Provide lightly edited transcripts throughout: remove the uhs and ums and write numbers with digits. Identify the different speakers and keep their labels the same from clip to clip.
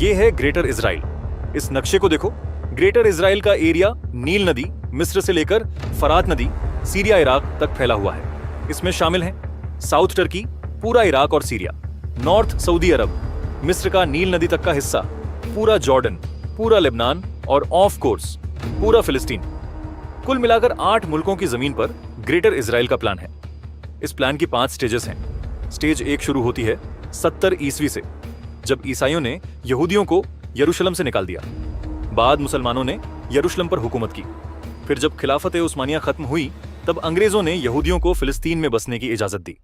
Speaker 1: ये है greater Israel. इस नक्शे को देखो। ग्रेटर इजराइल का एरिया नील नदी, मिस्र से लेकर फरात नदी, सीरिया, इराक तक फैला हुआ है। इसमें शामिल हैं साउथ टर्की, पूरा इराक और सीरिया, नॉर्थ सऊदी अरब, मिस्र का नील नदी तक का हिस्सा, पूरा जॉर्डन, पूरा लेबनान और ऑफ कोर्स पूरा फिलिस्तीन। कुल मिलाकर 8 मुल्कों की जमीन पर ग्रेटर इजराइल का प्लान है। इस प्लान की 5 स्टेजेस हैं। स्टेज 1 शुरू होती है 70 ईस्वी से, जब ईसाइयों ने यहूदियों को यरूशलेम से निकाल दिया। बाद मुसलमानों ने यरूशलेम पर हुकूमत की। फिर जब खिलाफत उस्मानिया खत्म हुई, तब अंग्रेजों ने यहूदियों को फिलिस्तीन में बसने की इजाजत दी।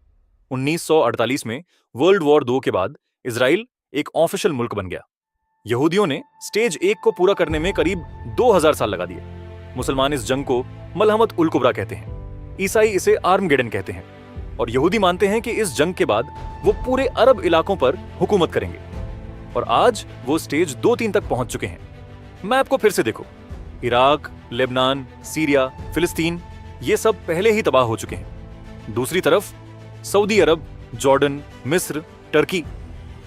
Speaker 1: 1948 में वर्ल्ड वॉर 2 के बाद इजराइल एक ऑफिशियल मुल्क बन गया। यहूदियों ने स्टेज 1 को पूरा करने में करीब 2000 साल लगा दिए। मुसलमान इस जंग को मलहमत उल कुबरा कहते हैं, ईसाई इसे आर्मगेडन कहते हैं, और यहूदी मानते हैं कि इस जंग के बाद वो पूरे अरब इलाकों पर हुकूमत करेंगे। और आज वो स्टेज 2-3 तक पहुंच चुके हैं। मैप को फिर से देखो। इराक, लेबनान, सीरिया, फिलिस्तीन, ये सब पहले ही तबाह हो चुके हैं। दूसरी तरफ सऊदी अरब, जॉर्डन, मिस्र, टर्की,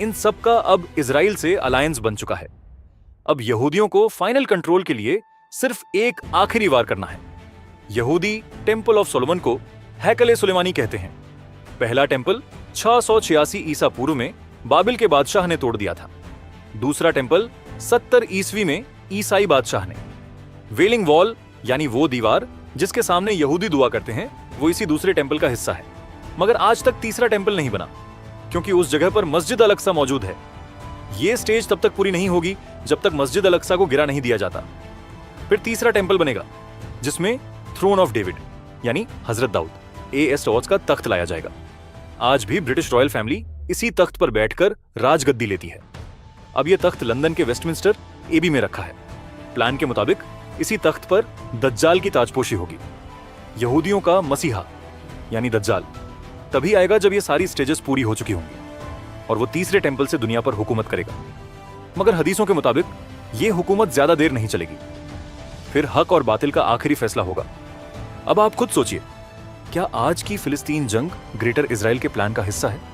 Speaker 1: इन सब का अब इजराइल से अलायंस बन चुका है। अब यहूदियों को फाइनल कंट्रोल के लिए सिर्फ एक आखिरी वार करना है। यहूदी टेंपल ऑफ सोलोमन को हैकल सुलेमानी कहते हैं। पहला टेंपल 686 ईसा पूर्व में बाबिल के बादशाह ने तोड़ दिया था। दूसरा टेंपल 70 ईस्वी में ईसाई बादशाह ने। वेलिंग वॉल यानी वो दीवार जिसके सामने यहूदी दुआ करते हैं, वो इसी दूसरे टेंपल का हिस्सा है। मगर आज तक तीसरा टेंपल नहीं बना, क्योंकि उस जगह पर मस्जिद अल-अक्सा मौजूद है। यह स्टेज तब तक पूरी नहीं होगी जब तक मस्जिद अल-अक्सा को गिरा नहीं दिया जाता। फिर तीसरा टेंपल बनेगा, जिसमें थ्रोन ऑफ डेविड यानी हजरत दाऊद A.S. टॉवर्स का तख्त लाया जाएगा। आज भी ब्रिटिश रॉयल फैमिली इसी तख्त पर बैठकर राजगद्दी लेती है। अब यह तख्त लंदन के वेस्टमिंस्टर एबी में रखा है। प्लान के मुताबिक इसी तख्त पर दज्जाल की ताजपोशी होगी, यहूदियों का मसीहा यानी दज्जाल। तभी आएगा जब ये सारी स्टेजेस पूरी हो चुकी होंगी और वो तीसरे टेंपल से दुनिया पर हुकूमत करेगा। मगर हदीसों के मुताबिक ये हुकूमत ज्यादा देर नहीं चलेगी। फिर हक और बातिल का आखिरी फैसला होगा। अब आप खुद सोचिए, क्या आज की फिलिस्तीन जंग ग्रेटर इजराइल के प्लान का हिस्सा है?